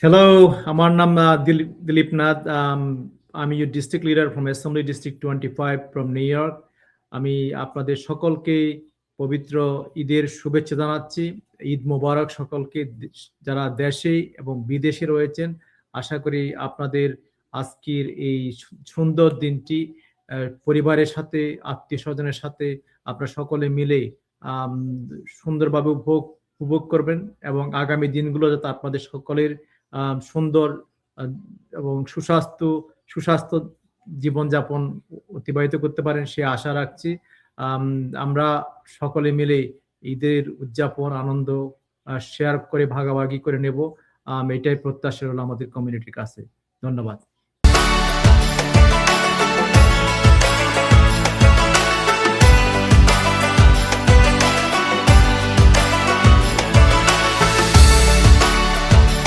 Hello, আমার নাম দিলীপ নাথ। আমি district leader from assembly district 25 from new York. আমি আপনাদের সকলকে পবিত্র ঈদের শুভেচ্ছা জানাচ্ছি। ঈদ মোবারক সকলকে, যারা দেশে এবং বিদেশে রয়েছেন। আশা করি আপনাদের আজকের এই সুন্দর দিনটি পরিবারের সাথে, আত্মীয় স্বজনের সাথে আপনারা সকলে মিলে সুন্দরভাবে উপভোগ করবেন এবং আগামী দিনগুলো যাতে আপনাদের সকলের সুন্দর এবং সুস্বাস্থ্য জীবনযাপন অতিবাহিত করতে পারেন সে আশা রাখছি। আমরা সকলে মিলে ঈদের উদযাপন আনন্দ শেয়ার করে ভাগাভাগি করে নেব, এটাই প্রত্যাশা হলো আমাদের কমিউনিটির কাছে। ধন্যবাদ।